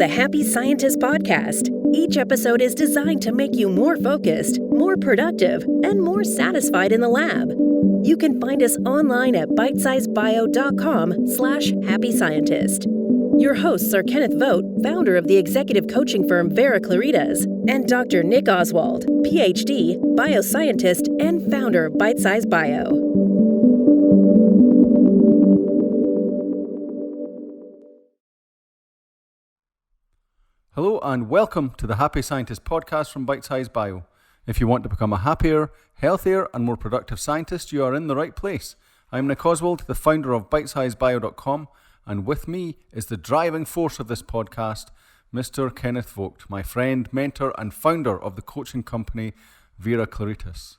the Happy Scientist podcast. Each episode is designed to make you more focused, more productive, and more satisfied in the lab. You can find us online at bitesizebio.com/happyscientist. Your hosts are Kenneth Vogt, founder of the executive coaching firm Vera Claritas, and Dr. Nick Oswald, PhD, bioscientist, and founder of Bitesize Bio. Hello and welcome to the Happy Scientist podcast from Bitesize Bio. If you want to become a happier, healthier and more productive scientist, you are in the right place. I'm Nick Oswald, the founder of bitesizebio.com, and with me is the driving force of this podcast, Mr. Kenneth Vogt, my friend, mentor and founder of the coaching company Vera Claritas.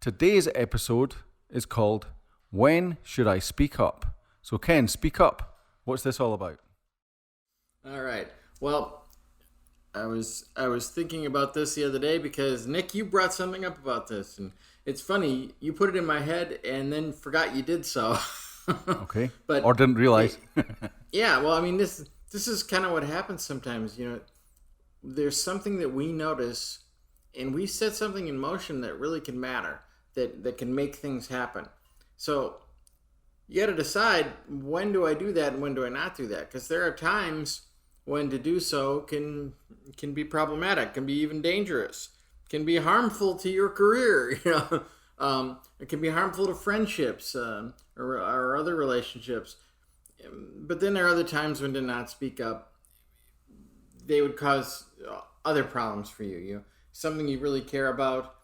Today's episode is called When Should I Speak Up? So Ken, speak up. What's this all about? All right. Well, I was thinking about this the other day because, Nick, you brought something up about this. And it's funny, you put it in my head and then forgot you did so. Okay. Or didn't realize. Yeah, well, I mean, this is kind of what happens sometimes. You know, there's something that we notice and we set something in motion that really can matter, that can make things happen. So you got to decide, when do I do that and when do I not do that? Because there are times when to do so can be problematic, can be even dangerous, can be harmful to your career. You know, it can be harmful to friendships or other relationships. But then there are other times when to not speak up, they would cause other problems for you. You know, something you really care about,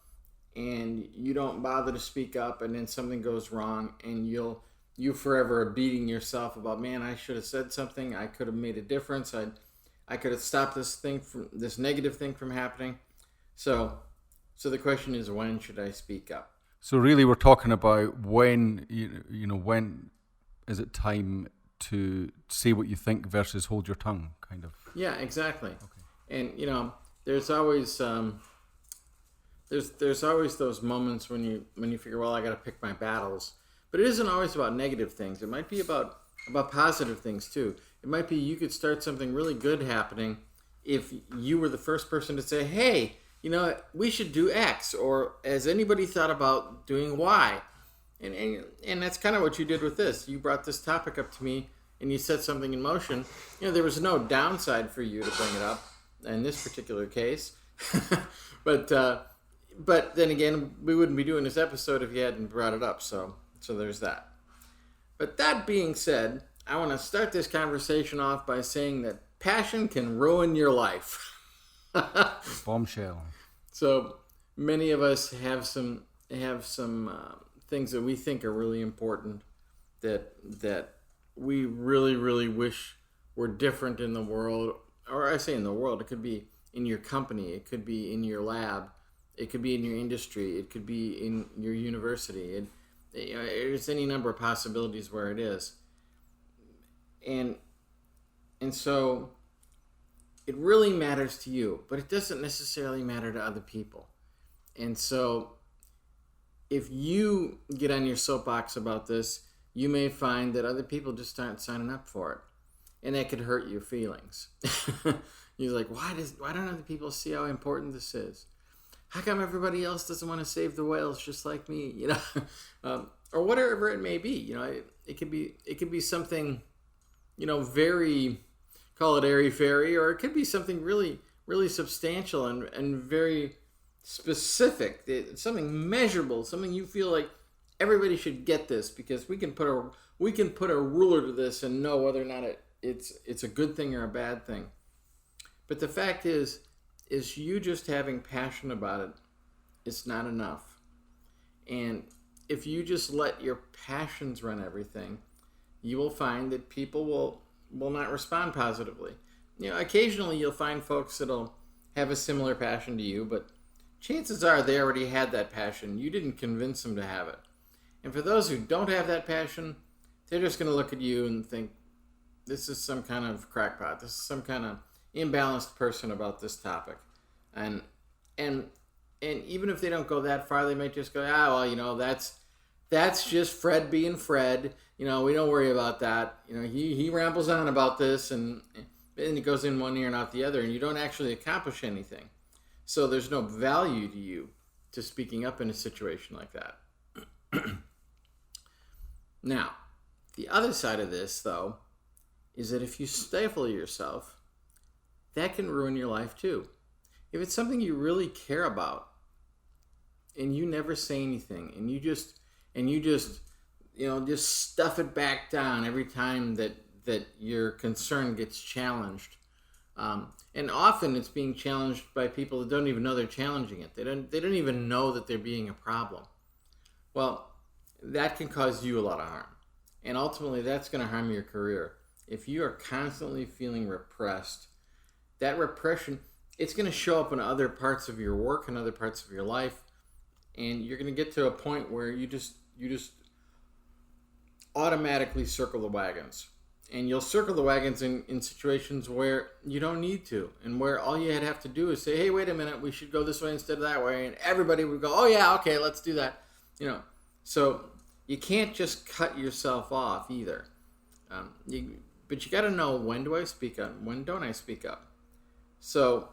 and you don't bother to speak up, and then something goes wrong, and you forever are beating yourself about, man, I should have said something. I could have made a difference. I could have stopped this negative thing from happening. So the question is, when should I speak up? So really, we're talking about when when is it time to say what you think versus hold your tongue, kind of. Yeah, exactly. Okay. And there's always there's always those moments when you figure, well, I got to pick my battles. But it isn't always about negative things. It might be about positive things too. It might be you could start something really good happening if you were the first person to say, hey, we should do X, or has anybody thought about doing Y? And that's kind of what you did with this. You brought this topic up to me and you set something in motion. There was no downside for you to bring it up in this particular case. But then again, we wouldn't be doing this episode if you hadn't brought it up. So there's that. But that being said, I want to start this conversation off by saying that passion can ruin your life. Bombshell. So many of us have some things that we think are really important that we really, really wish were different in the world. Or I say in the world, it could be in your company, it could be in your lab, it could be in your industry, it could be in your university. There's any number of possibilities where it is. And so it really matters to you, but it doesn't necessarily matter to other people. And so if you get on your soapbox about this, you may find that other people just aren't signing up for it. And that could hurt your feelings. You're like, why don't other people see how important this is? How come everybody else doesn't want to save the whales just like me? Or whatever it may be. It could be something, very, call it airy-fairy, or it could be something really, really substantial and very specific. It's something measurable, something you feel like everybody should get this, because we can put a ruler to this and know whether or not it's a good thing or a bad thing. But the fact is you just having passion about it, it's not enough. And if you just let your passions run everything, you will find that people will not respond positively. Occasionally you'll find folks that'll have a similar passion to you, but chances are they already had that passion. You didn't convince them to have it. And for those who don't have that passion, they're just going to look at you and think, this is some kind of crackpot. This is some kind of imbalanced person about this topic. And even if they don't go that far, they might just go, that's just Fred being Fred. We don't worry about that. He rambles on about this, and and it goes in one ear and out the other, and you don't actually accomplish anything. So there's no value to you to speaking up in a situation like that. Now, the other side of this, though, is that if you stifle yourself, that can ruin your life too. If it's something you really care about, and you never say anything, and you just stuff it back down every time that your concern gets challenged, and often it's being challenged by people that don't even know they're challenging it. They don't even know that they're being a problem. Well, that can cause you a lot of harm, and ultimately that's going to harm your career. If you are constantly feeling repressed, that repression, it's going to show up in other parts of your work and other parts of your life, and you're going to get to a point where you just automatically circle the wagons. And you'll circle the wagons in situations where you don't need to, and where all you have to do is say, hey, wait a minute, we should go this way instead of that way, and everybody would go, oh yeah, okay, let's do that. So you can't just cut yourself off either. But you got to know, when do I speak up? When don't I speak up? So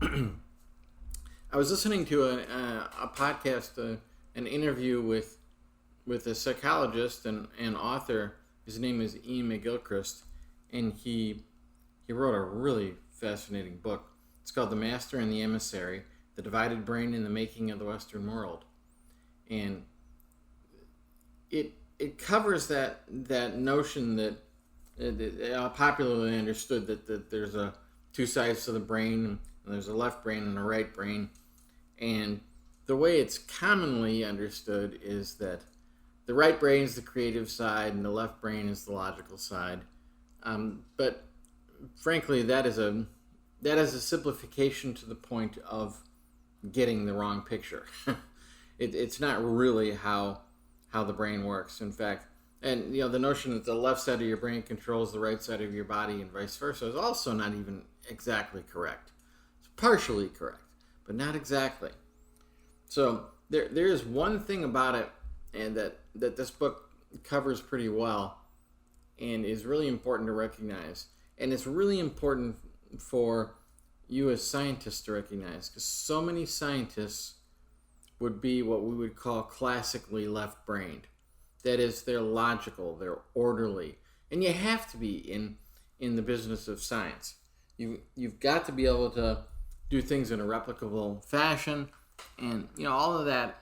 I was listening to a podcast, an interview with a psychologist and author. His name is Ian McGilchrist, and he wrote a really fascinating book. It's called The Master and the Emissary, The Divided Brain in the Making of the Western World. And it covers that notion that popularly understood that there's two sides to the brain, and there's a left brain and a right brain. And the way it's commonly understood is that the right brain is the creative side and the left brain is the logical side. But frankly, that is a simplification to the point of getting the wrong picture. It's not really how the brain works. In fact, and the notion that the left side of your brain controls the right side of your body and vice versa is also not even exactly correct. It's partially correct, but not exactly. So there is one thing about it, and that this book covers pretty well and is really important to recognize. And it's really important for you as scientists to recognize, because so many scientists would be what we would call classically left-brained. That is, they're logical, they're orderly, and you have to be in the business of science. You've got to be able to do things in a replicable fashion, and all of that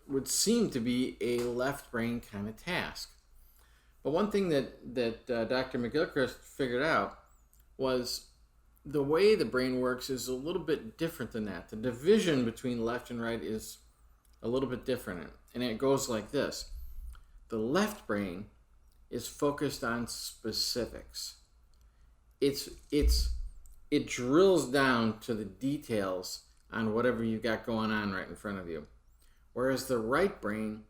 would seem to be a left brain kind of task. But one thing that Dr. McGilchrist figured out was the way the brain works is a little bit different than that. The division between left and right is a little bit different, and it goes like this. The left brain is focused on specifics. It drills down to the details on whatever you've got going on right in front of you. Whereas the right brain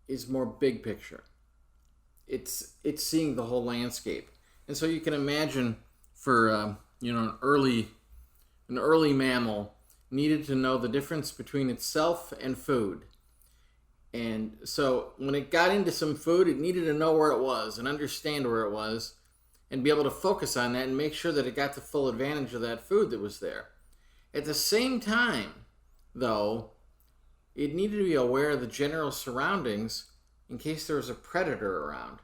is more big picture. It's seeing the whole landscape. And so you can imagine for an early mammal needed to know the difference between itself and food. And so when it got into some food, it needed to know where it was and understand where it was and be able to focus on that and make sure that it got the full advantage of that food that was there. At the same time, though, it needed to be aware of the general surroundings in case there was a predator around.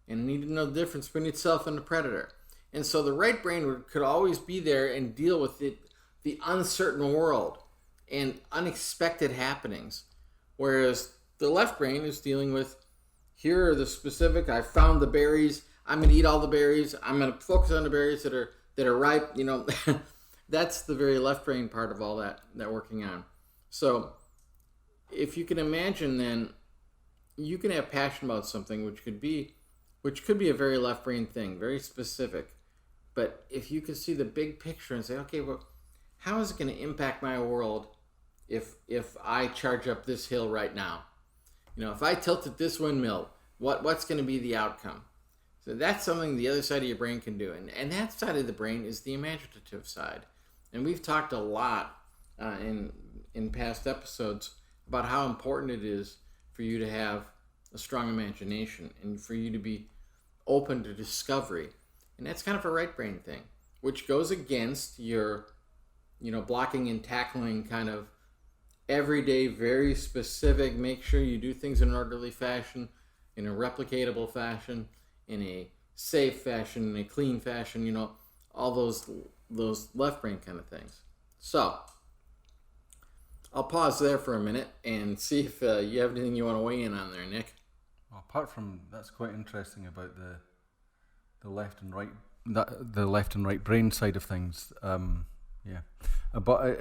And it needed to know the difference between itself and the predator. And so the right brain could always be there and deal with the uncertain world and unexpected happenings. Whereas the left brain is dealing with, here are the specific, I found the berries, I'm going to eat all the berries, I'm going to focus on the berries that are ripe, That's the very left brain part of all that working on. So if you can imagine, then you can have passion about something which could be a very left brain thing, very specific. But if you could see the big picture and say, okay, well, how is it going to impact my world if I charge up this hill right now? If I tilted this windmill, what's going to be the outcome? So that's something the other side of your brain can do. And that side of the brain is the imaginative side. And we've talked a lot in past episodes about how important it is for you to have a strong imagination and for you to be open to discovery. And that's kind of a right brain thing, which goes against your, blocking and tackling kind of everyday, very specific, make sure you do things in an orderly fashion, in a replicatable fashion, in a safe fashion, in a clean fashion, all those left brain kind of things. So I'll pause there for a minute and see if you have anything you want to weigh in on there, Nick. Well, apart from that's quite interesting about the left and right, the left and right brain side of things. But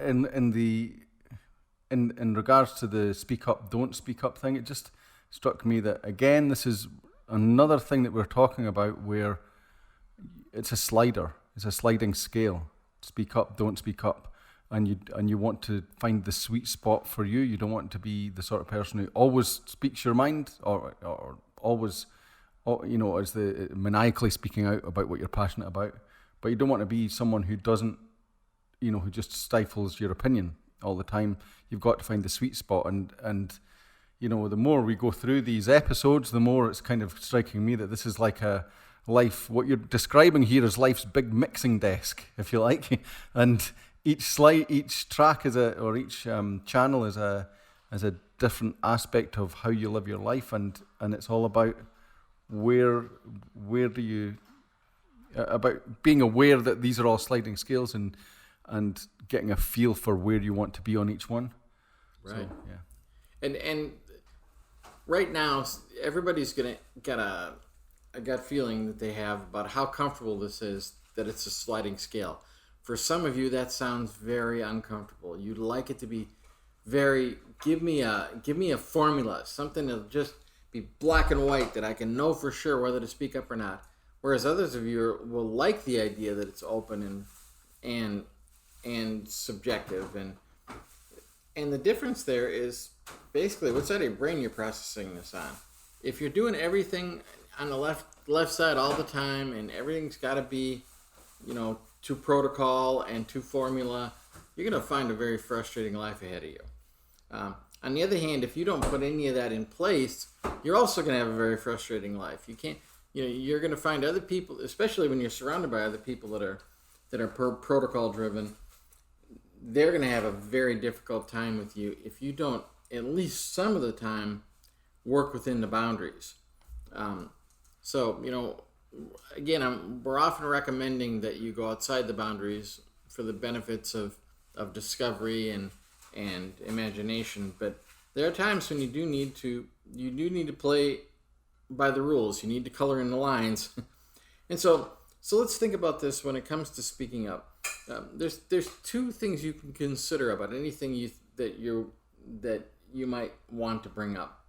in regards to the speak up, don't speak up thing, it just struck me that again, this is another thing that we're talking about where it's a slider, it's a sliding scale. Speak up, don't speak up. And you want to find the sweet spot for you. You don't want to be the sort of person who always speaks your mind or always, is the maniacally speaking out about what you're passionate about. But you don't want to be someone who doesn't, who just stifles your opinion all the time. You've got to find the sweet spot. And the more we go through these episodes, the more it's kind of striking me that this is like a life, what you're describing here is life's big mixing desk, if you like. And each track each channel is a different aspect of how you live your life, and it's all about where do you about being aware that these are all sliding scales and getting a feel for where you want to be on each one. Right. So, yeah. And right now everybody's gonna get a gut feeling that they have about how comfortable this is, that it's a sliding scale. For some of you, that sounds very uncomfortable. You'd like it to be very, give me a formula, something that'll just be black and white that I can know for sure whether to speak up or not. Whereas others of you will like the idea that it's open and subjective. And the difference there is basically what side of your brain you're processing this on. If you're doing everything on the left side all the time and everything's got to be, to protocol and to formula, you're going to find a very frustrating life ahead of you. On the other hand, if you don't put any of that in place, you're also going to have a very frustrating life. You can't, you're going to find other people, especially when you're surrounded by other people that are protocol driven, they're going to have a very difficult time with you if you don't, at least some of the time, work within the boundaries. Again, we're often recommending that you go outside the boundaries for the benefits of discovery and imagination. But there are times when you do need to play by the rules. You need to color in the lines. And so let's think about this when it comes to speaking up. There's two things you can consider about anything that you might want to bring up.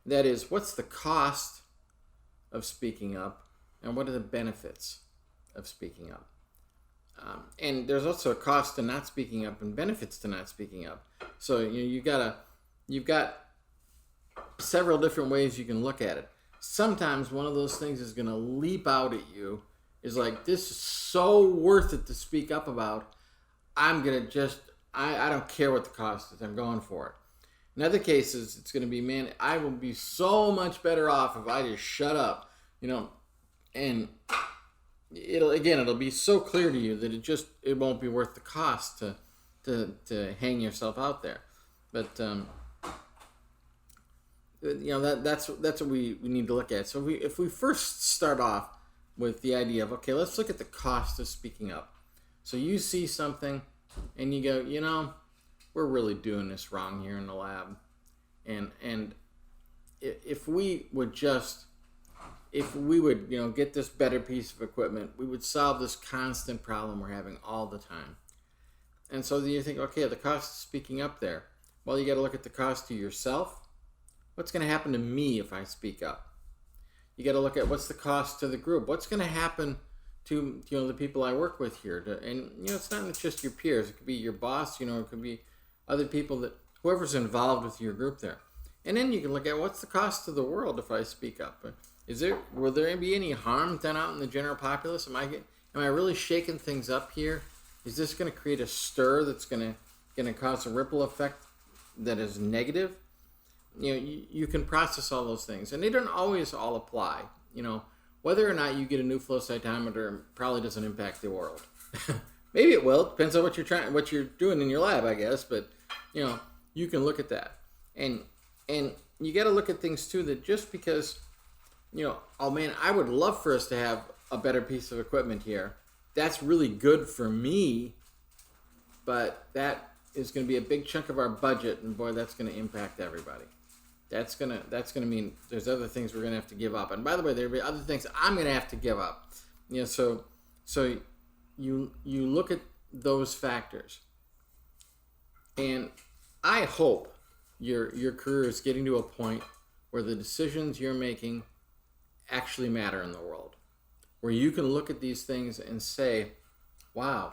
That is, what's the cost of speaking up? And what are the benefits of speaking up? And there's also a cost to not speaking up and benefits to not speaking up. So you've got several different ways you can look at it. Sometimes one of those things is going to leap out at you, is like, this is so worth it to speak up about. I'm going to I don't care what the cost is. I'm going for it. In other cases, it's going to be, man, I will be so much better off if I just shut up, and it'll be so clear to you that it won't be worth the cost to hang yourself out there. But that's what we need to look at. So if we first start off with the idea of, okay, let's look at the cost of speaking up. So you see something and you go, we're really doing this wrong here in the lab, and if we would get this better piece of equipment, we would solve this constant problem we're having all the time. And so then you think, okay, the cost of speaking up there. Well, you got to look at the cost to yourself. What's going to happen to me if I speak up? You got to look at what's the cost to the group. What's going to happen to the people I work with here? It's not just your peers. It could be your boss. It could be other people, whoever's involved with your group there. And then you can look at what's the cost to the world if I speak up. Will there be any harm done out in the general populace? Am I really shaking things up here? Is this going to create a stir that's going to cause a ripple effect that is negative? You can process all those things, and they don't always all apply. whether or not you get a new flow cytometer probably doesn't impact the world. Maybe it will. Depends on what you're doing in your lab, I guess. But you can look at that, and you got to look at things too. That just because, oh man, I would love for us to have a better piece of equipment here. That's really good for me, but that is going to be a big chunk of our budget, and boy, that's going to impact everybody. That's gonna mean there's other things we're going to have to give up. And by the way, there'll be other things I'm going to have to give up. So you look at those factors, and I hope your career is getting to a point where the decisions you're making actually matter in the world, where you can look at these things and say, wow,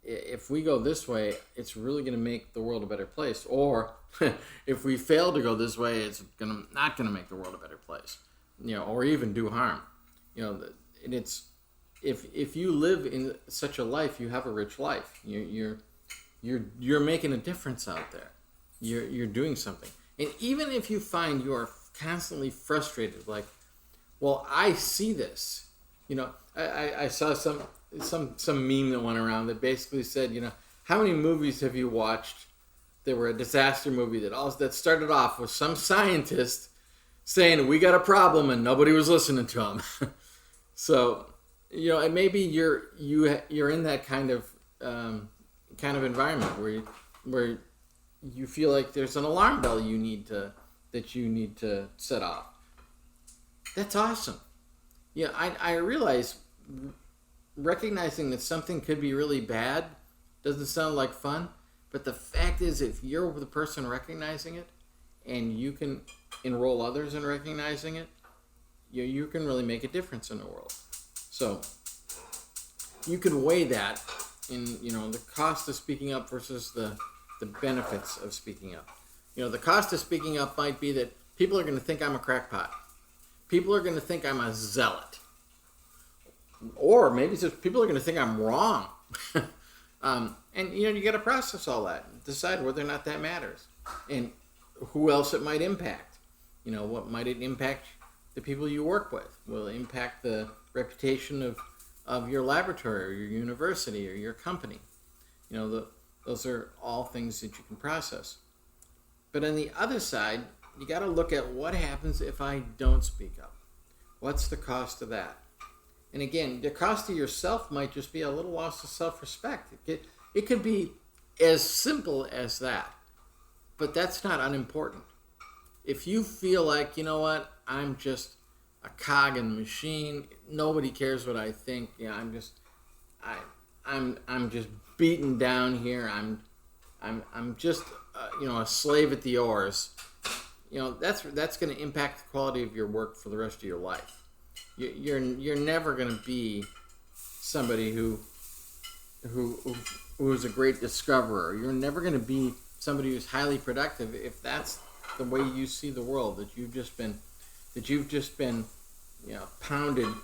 if we go this way, it's really going to make the world a better place. Or if we fail to go this way, it's not going to make the world a better place, or even do harm. And it's if you live in such a life, you have a rich life. You're making a difference out there. You're doing something. And even if you find you are constantly frustrated, like, well, I see this. I saw some meme that went around that basically said, how many movies have you watched that were a disaster movie that started off with some scientist saying we got a problem and nobody was listening to him. So, and maybe you're in that kind of environment where you feel like there's an alarm bell you need to set off. That's awesome. I realize recognizing that something could be really bad doesn't sound like fun, but the fact is, if you're the person recognizing it and you can enroll others in recognizing it, you can really make a difference in the world. So you can weigh that in the cost of speaking up versus the benefits of speaking up. The cost of speaking up might be that people are going to think I'm a crackpot. People are going to think I'm a zealot. Or maybe it's just people are going to think I'm wrong. And you got to process all that and decide whether or not that matters. And who else it might impact. What might it impact the people you work with? Will it impact the reputation of your laboratory or your university or your company? Those are all things that you can process. But on the other side, you got to look at what happens if I don't speak up. What's the cost of that? And again, the cost of yourself might just be a little loss of self-respect. It could be as simple as that. But that's not unimportant. If you feel like, I'm just a cog in the machine, nobody cares what I think. I'm just beaten down here. I'm just a slave at the oars. That's going to impact the quality of your work for the rest of your life. You're never going to be somebody who is a great discoverer. You're never going to be somebody who's highly productive if that's the way you see the world. That you've just been pounded.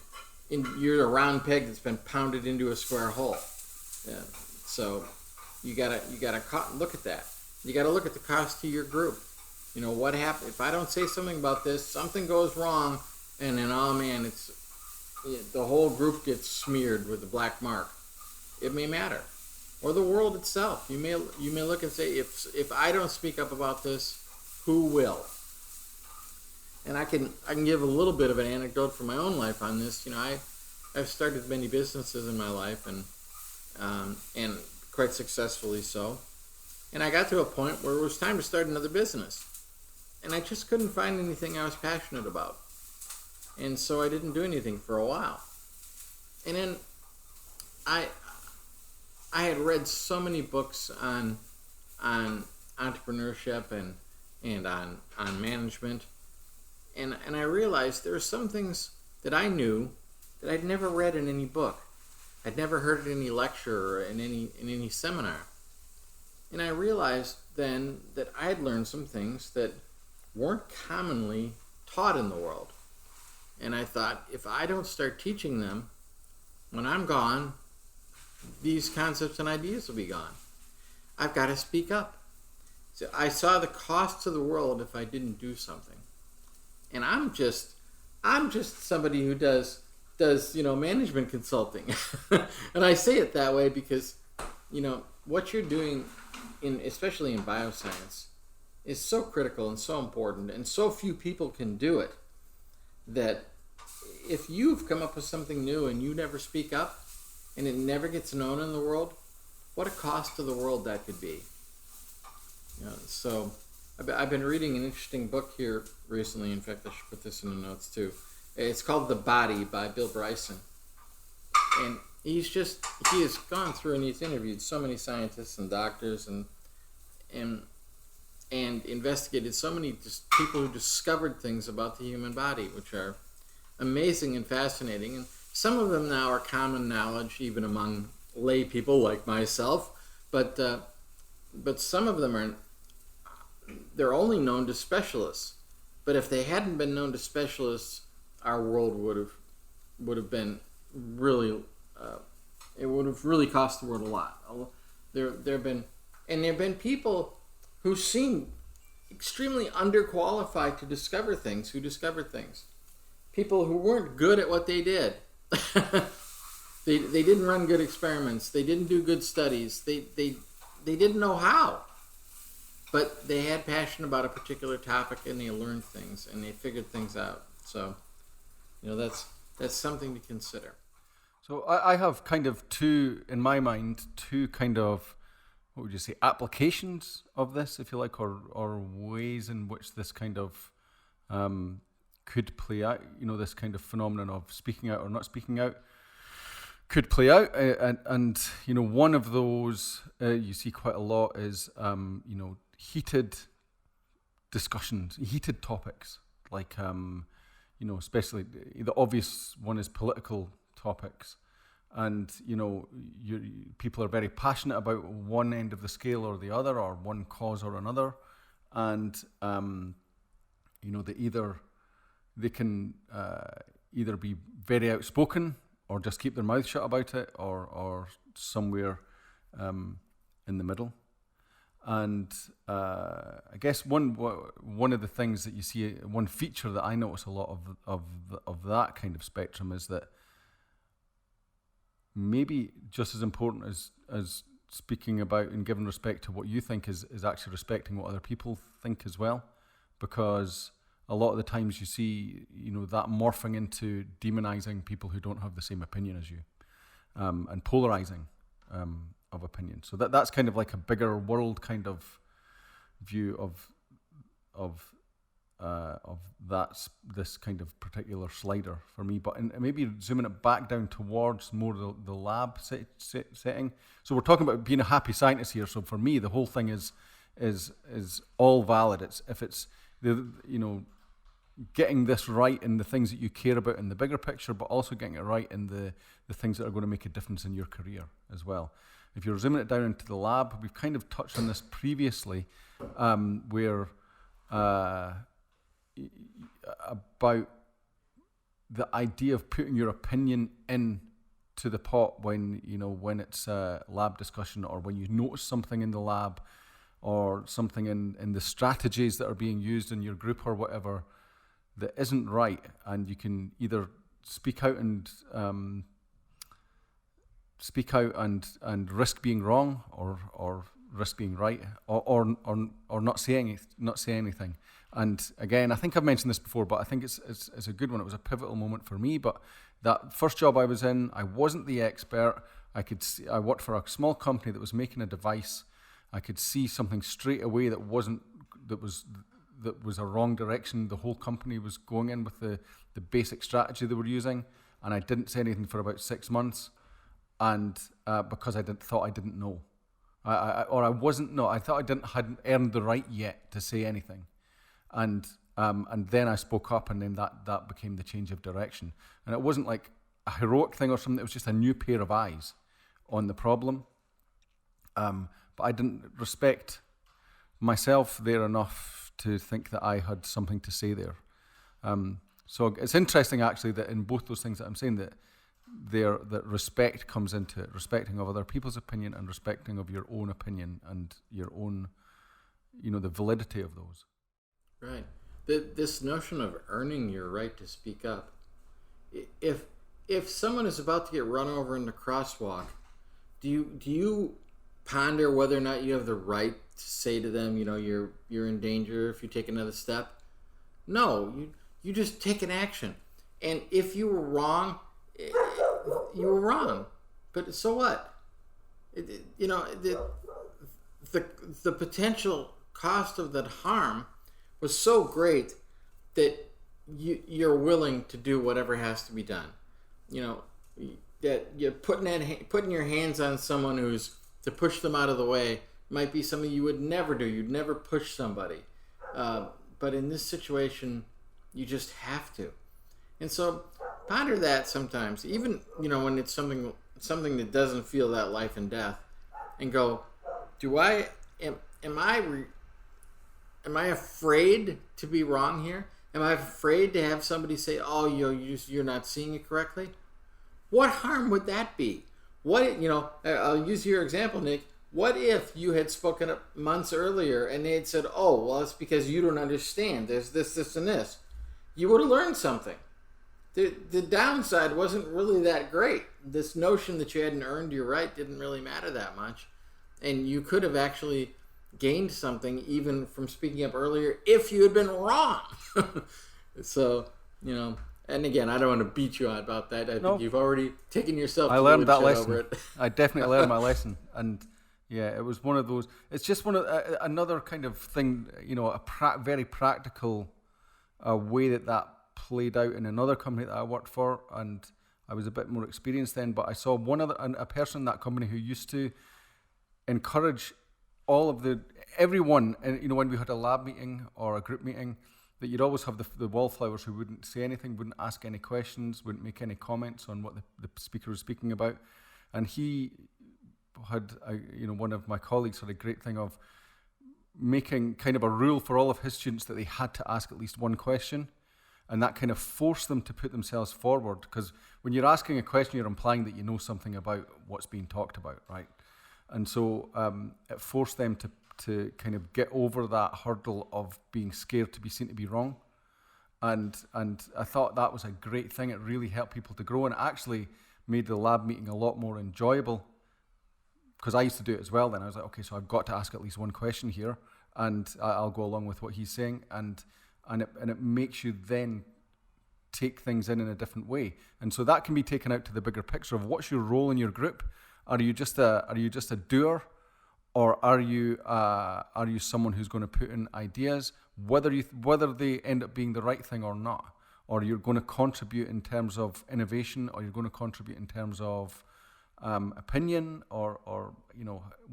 You're a round peg that's been pounded into a square hole. So you gotta look at that. You gotta look at the cost to your group. What happens if I don't say something about this? Something goes wrong. And then, oh man, the whole group gets smeared with a black mark. It may matter, or the world itself. You may look and say, if I don't speak up about this, who will? And I can give a little bit of an anecdote from my own life on this. I've started many businesses in my life, and quite successfully so. And I got to a point where it was time to start another business, and I just couldn't find anything I was passionate about. And so I didn't do anything for a while. And then I had read so many books on entrepreneurship and on management. And I realized there were some things that I knew that I'd never read in any book. I'd never heard in any lecture or in any seminar. And I realized then that I had learned some things that weren't commonly taught in the world. And I thought, if I don't start teaching them, when I'm gone, these concepts and ideas will be gone. I've got to speak up. So I saw the cost to the world if I didn't do something. And I'm just somebody who does does management consulting, and I say it that way because what you're doing especially in bioscience is so critical and so important, and so few people can do it, that if you've come up with something new and you never speak up and it never gets known in the world, what a cost to the world that could be. So I've been reading an interesting book here recently. In fact, I should put this in the notes too. It's called The Body by Bill Bryson. And he has gone through and he's interviewed so many scientists and doctors and investigated so many people who discovered things about the human body, which are amazing and fascinating. And some of them now are common knowledge, even among lay people like myself. But some of them they're only known to specialists. But if they hadn't been known to specialists, our world would have been really it would have really cost the world a lot. There have been people who seem extremely underqualified to discover things, who discovered things. People who weren't good at what they did. They didn't run good experiments. They didn't do good studies. They didn't know how. But they had passion about a particular topic, and they learned things, and they figured things out. So, that's something to consider. So I have kind of two kind of, what would you say, applications of this, if you like, or ways in which this kind of could play out, this kind of phenomenon of speaking out or not speaking out could play out. And one of those you see quite a lot is, heated discussions, heated topics, like, especially the obvious one is political topics. And, people are very passionate about one end of the scale or the other, or one cause or another. And, they can either be very outspoken or just keep their mouth shut about it, or somewhere in the middle. And I guess one of the things that you see, one feature that I notice a lot of that kind of spectrum is that maybe just as important as speaking about and giving respect to what you think is actually respecting what other people think as well, because a lot of the times you see that morphing into demonizing people who don't have the same opinion as you, and polarizing of opinion. So that's kind of like a bigger world kind of view of this kind of particular slider for me. But maybe zooming it back down towards more the lab setting. So we're talking about being a happy scientist here. So for me, the whole thing is all valid. It's getting this right in the things that you care about in the bigger picture, but also getting it right in the things that are going to make a difference in your career as well. If you're zooming it down into the lab, we've kind of touched on this previously, where about the idea of putting your opinion in to the pot when it's a lab discussion, or when you notice something in the lab, or something in the strategies that are being used in your group or whatever that isn't right, and you can either speak out and risk being wrong, or risk being right, or not say anything. And again, I think I've mentioned this before, but I think it's a good one. It was a pivotal moment for me. But that first job I was in, I wasn't the expert. I worked for a small company that was making a device. I could see something straight away that was a wrong direction the whole company was going in with the basic strategy they were using, and I didn't say anything for about 6 months, and because I thought I didn't know, I thought I hadn't earned the right yet to say anything, and then I spoke up, and then that became the change of direction. And it wasn't like a heroic thing or something. It was just a new pair of eyes on the problem. But I didn't respect myself there enough to think that I had something to say there. So it's interesting actually that in both those things that I'm saying, that respect comes into it, respecting of other people's opinion and respecting of your own opinion and your own, the validity of those. Right. This notion of earning your right to speak up, if if someone is about to get run over in the crosswalk, do you ponder whether or not you have the right to say to them, you're in danger if you take another step? No, you just take an action. And if you were wrong, you were wrong. But so what? The potential cost of that harm was so great that you're willing to do whatever has to be done. That you're putting your hands on someone who's to push them out of the way might be something you would never do. You'd never push somebody. But in this situation, you just have to. And so ponder that sometimes, even, when it's something that doesn't feel that life and death, and go, am I afraid to be wrong here? Am I afraid to have somebody say, "Oh, you're not seeing it correctly"? What harm would that be? I'll use your example, Nick. What if you had spoken up months earlier and they had said, "Oh, well, it's because you don't understand. There's this, and this." You would have learned something. The downside wasn't really that great. This notion that you hadn't earned your right didn't really matter that much. And you could have actually gained something even from speaking up earlier if you had been wrong. So, and again, I don't want to beat you about that. I think you've already taken yourself to I learned that woodshed lesson. over it. I definitely learned my lesson. And yeah, it was one of those. It's just another kind of thing, very practical way that played out in another company that I worked for. And I was a bit more experienced then, but I saw a person in that company who used to encourage everyone, and when we had a lab meeting or a group meeting, that you'd always have the wallflowers who wouldn't say anything, wouldn't ask any questions, wouldn't make any comments on what the speaker was speaking about. And he had, one of my colleagues had a great thing of making kind of a rule for all of his students that they had to ask at least one question. And that kind of forced them to put themselves forward, because when you're asking a question, you're implying that you know something about what's being talked about, right? And so it forced them to kind of get over that hurdle of being scared to be seen to be wrong. And I thought that was a great thing. It really helped people to grow, and it actually made the lab meeting a lot more enjoyable, because I used to do it as well then. I was like, okay, so I've got to ask at least one question here, and I'll go along with what he's saying. And it makes you then take things in a different way. And so that can be taken out to the bigger picture of what's your role in your group. Are you just a doer, or are you someone who's going to put in ideas, whether they end up being the right thing or not, or you're going to contribute in terms of innovation, or you're going to contribute in terms of opinion, or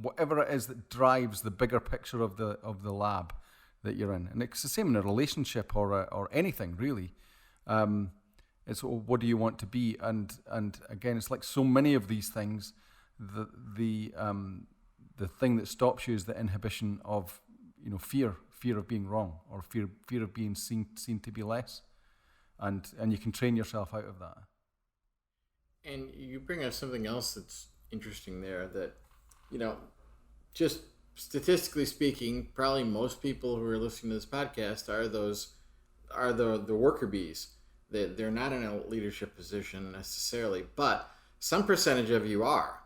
whatever it is that drives the bigger picture of the lab that you're in. And it's the same in a relationship or anything really. It's what do you want to be, and again, it's like so many of these things. The thing that stops you is the inhibition of fear of being wrong, or fear of being seen to be less, and you can train yourself out of that. And you bring up something else that's interesting there, that just statistically speaking, probably most people who are listening to this podcast are the worker bees. They're not in a leadership position necessarily, but some percentage of you are.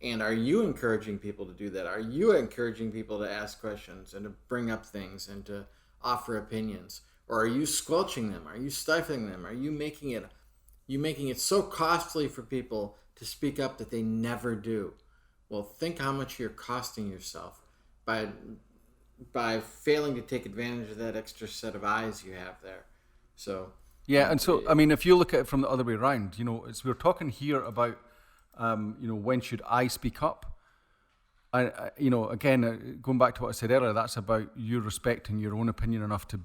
And are you encouraging people to do that? Are you encouraging people to ask questions and to bring up things and to offer opinions? Or are you squelching them? Are you stifling them? Are you making it so costly for people to speak up that they never do? Well, think how much you're costing yourself by failing to take advantage of that extra set of eyes you have there. So yeah, and so I mean, if you look at it from the other way around, as we're talking here about when should I speak up? Again, going back to what I said earlier, that's about you respecting your own opinion enough to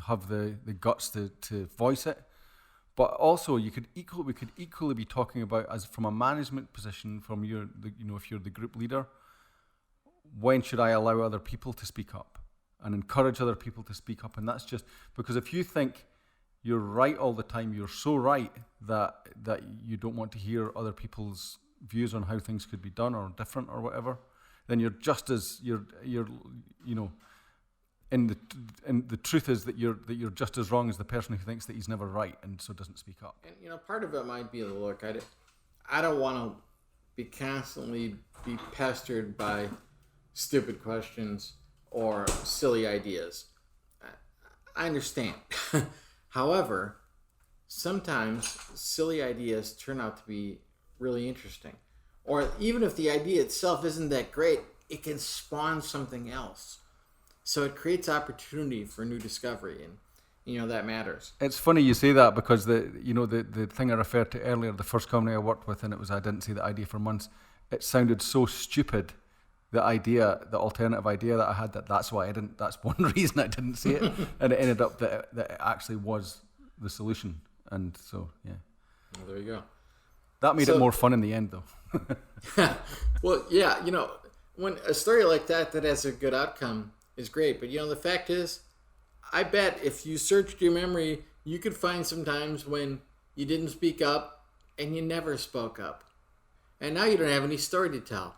have the guts to voice it. But also, we could equally be talking about, as from a management position, from if you're the group leader, when should I allow other people to speak up and encourage other people to speak up? And that's just because if you think you're right all the time, you're so right that you don't want to hear other people's views on how things could be done or different or whatever, then you're just as and the truth is that you're just as wrong as the person who thinks that he's never right and so doesn't speak up. And part of it might be, look, I don't want to be constantly be pestered by stupid questions or silly ideas. I understand. However, sometimes silly ideas turn out to be really interesting. Or even if the idea itself isn't that great, it can spawn something else. So it creates opportunity for new discovery, and that matters. It's funny you say that because the thing I referred to earlier, the first company I worked with, and it was I didn't see the idea for months. It sounded so stupid, the alternative idea that I had. That's why I didn't. That's one reason I didn't see it, and it ended up that it actually was the solution. And so yeah. Well, there you go. That made it more fun in the end, though. Well, yeah, when a story like that has a good outcome is great. But the fact is, I bet if you searched your memory, you could find some times when you didn't speak up and you never spoke up. And now you don't have any story to tell.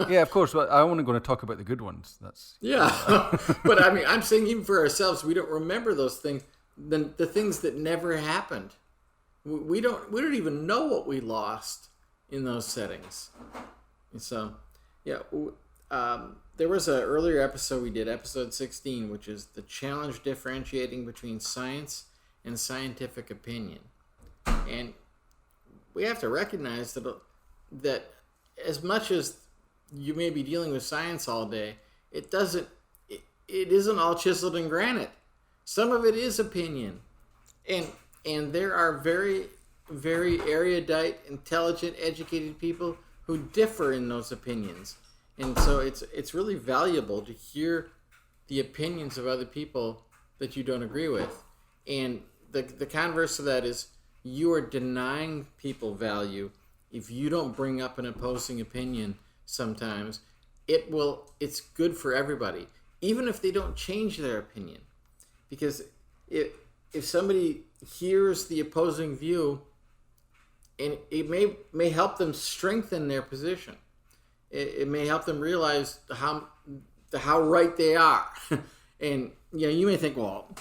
Yeah, of course. But I'm only going to talk about the good ones. Yeah. But I mean, I'm saying even for ourselves, we don't remember those things, the things that never happened. We don't even know what we lost in those settings. And so, yeah, there was an earlier episode we did, episode 16, which is the challenge differentiating between science and scientific opinion. And we have to recognize that as much as you may be dealing with science all day, it isn't all chiseled in granite. Some of it is opinion. And there are very, very erudite, intelligent, educated people who differ in those opinions. And so it's really valuable to hear the opinions of other people that you don't agree with. And the converse of that is you are denying people value if you don't bring up an opposing opinion sometimes. It's good for everybody, even if they don't change their opinion. Because if somebody hears the opposing view, and it may help them strengthen their position. It may help them realize how right they are. And you may think, well,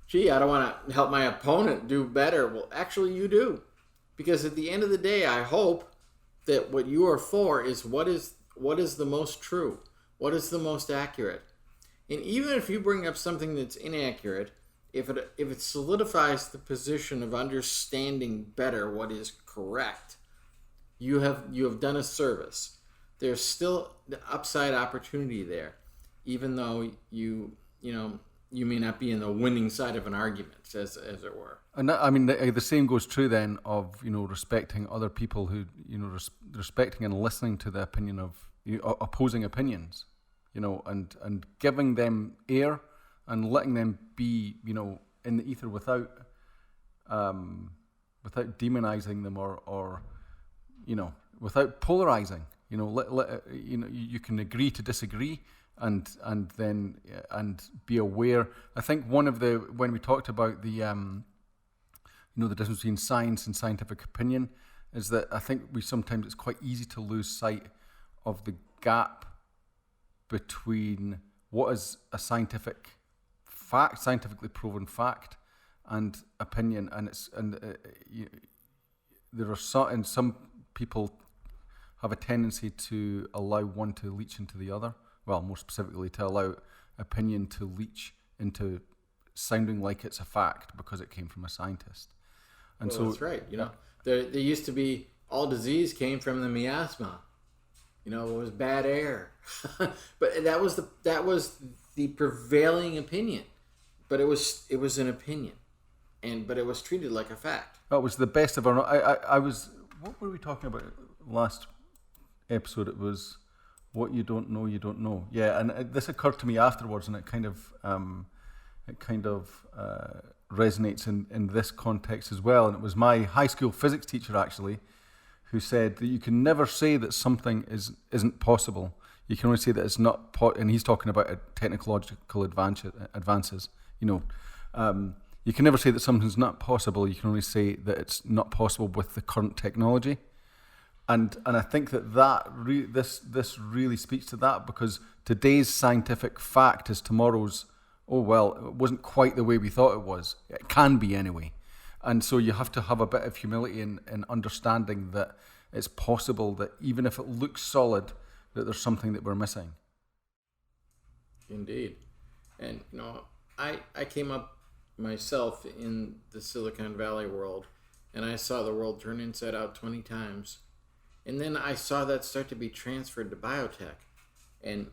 gee, I don't want to help my opponent do better. Well, actually you do. Because at the end of the day, I hope that what you are for is what is the most true, what is the most accurate. And even if you bring up something that's inaccurate, if it solidifies the position of understanding better what is correct, you have done a service. There's still the upside opportunity there, even though you may not be in the winning side of an argument, as it were. And that, I mean, the same goes true then of respecting other people who respecting and listening to the opinion of opposing opinions, and giving them air and letting them be in the ether without demonizing them or without polarizing. You can agree to disagree and be aware. I think when we talked about the the difference between science and scientific opinion is that I think sometimes it's quite easy to lose sight of the gap between what is a scientific fact, scientifically proven fact, and opinion, and there are some people have a tendency to allow one to leach into the other. Well, more specifically, to allow opinion to leach into sounding like it's a fact because it came from a scientist. And so that's right. There used to be all disease came from the miasma. It was bad air, but that was the prevailing opinion. But it was an opinion, but it was treated like a fact. That was the best of our. I was. What were we talking about last episode? It was what you don't know, you don't know. Yeah, and this occurred to me afterwards, and it kind of resonates in this context as well. And it was my high school physics teacher actually, who said that you can never say that something isn't possible. You can only say that it's not. And he's talking about technological advances. You can never say that something's not possible. You can only say that it's not possible with the current technology. And I think this really speaks to that, because today's scientific fact is tomorrow's oh, well, it wasn't quite the way we thought it was. It can be anyway. And so you have to have a bit of humility in understanding that it's possible that even if it looks solid, that there's something that we're missing. Indeed. And, I came up myself in the Silicon Valley world, and I saw the world turn inside out 20 times. And then I saw that start to be transferred to biotech. And,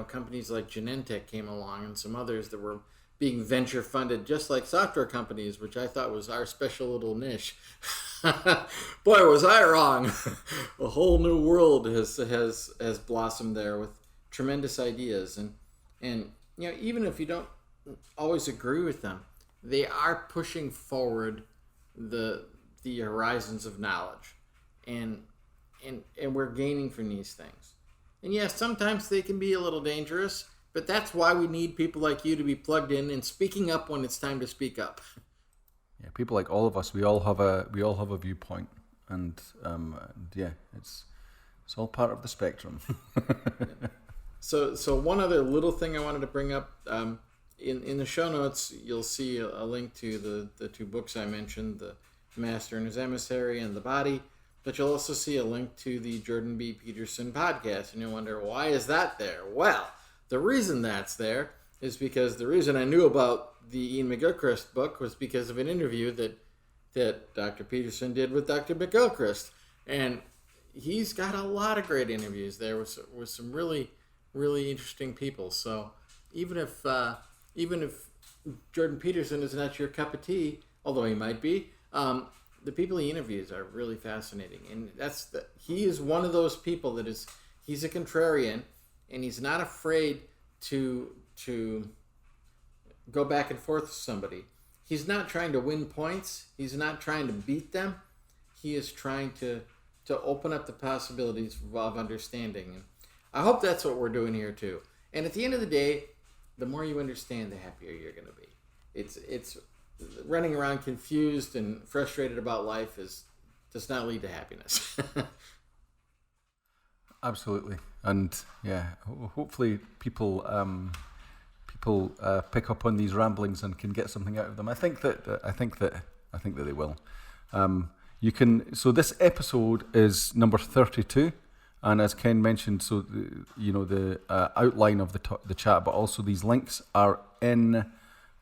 companies like Genentech came along and some others that were being venture funded just like software companies, which I thought was our special little niche. Boy, was I wrong. A whole new world has blossomed there with tremendous ideas. And even if you don't always agree with them, they are pushing forward the horizons of knowledge. And we're gaining from these things. And yes, sometimes they can be a little dangerous, but that's why we need people like you to be plugged in and speaking up when it's time to speak up. Yeah, people like all of us, we all have a viewpoint, and it's all part of the spectrum. So one other little thing I wanted to bring up, in the show notes, you'll see a link to the two books I mentioned, The Master and His Emissary and The Body. But you'll also see a link to the Jordan B. Peterson podcast, and you'll wonder, why is that there? Well, the reason that's there is because the reason I knew about the Ian McGilchrist book was because of an interview that Dr. Peterson did with Dr. McGilchrist. And he's got a lot of great interviews there with some really, really interesting people. So even if Jordan Peterson is not your cup of tea, although he might be, the people he interviews are really fascinating. And he is one of those people he's a contrarian, and he's not afraid to go back and forth with somebody. He's not trying to win points. He's not trying to beat them. He is trying to open up the possibilities of understanding. And I hope that's what we're doing here too. And at the end of the day, the more you understand, the happier you're going to be. It's running around confused and frustrated about life does not lead to happiness. Absolutely, and hopefully people pick up on these ramblings and can get something out of them. I think that they will. You can. So this episode is number 32, and as Ken mentioned, so the outline of the chat, but also these links are in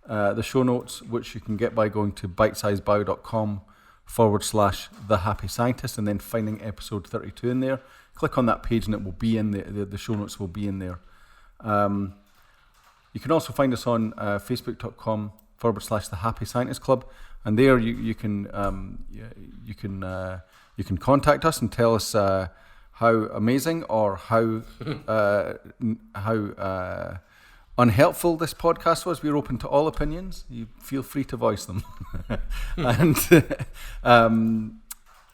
the show notes, which you can get by going to bitesizebio.com/The Happy Scientist and then finding episode 32 in there. Click on that page and it will be in the show notes will be in there. You can also find us on facebook.com/The Happy Scientist Club, and there you can contact us and tell us how amazing or how unhelpful this podcast was. We're open to all opinions. You feel free to voice them,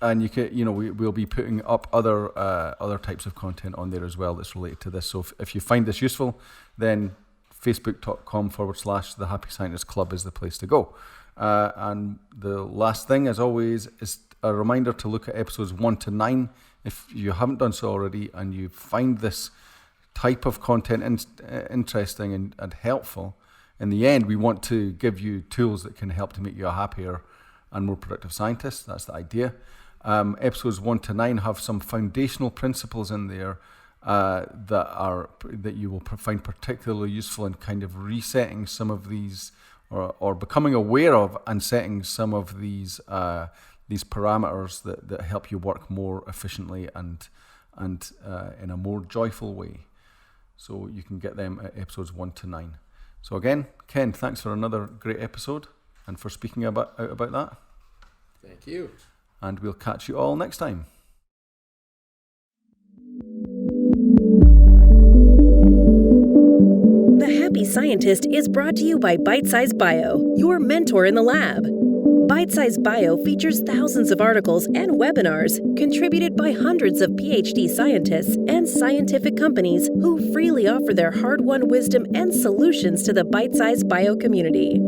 and you can, we'll be putting up other types of content on there as well that's related to this. So if you find this useful, then facebook.com/The Happy Scientist Club is the place to go. And the last thing, as always, is a reminder to look at episodes 1 to 9 if you haven't done so already, and you find this type of content interesting and helpful. In the end, we want to give you tools that can help to make you a happier and more productive scientist. That's the idea. Episodes 1 to 9 have some foundational principles in there that you will find particularly useful in kind of resetting some of these, or becoming aware of and setting some of these parameters that help you work more efficiently and in a more joyful way. So you can get them at episodes 1 to 9. So again, Ken, thanks for another great episode and for speaking about that. Thank you. And we'll catch you all next time. The Happy Scientist is brought to you by Bitesize Bio, your mentor in the lab. Bitesize Bio features thousands of articles and webinars contributed by hundreds of PhD scientists and scientific companies who freely offer their hard-won wisdom and solutions to the Bitesize Bio community.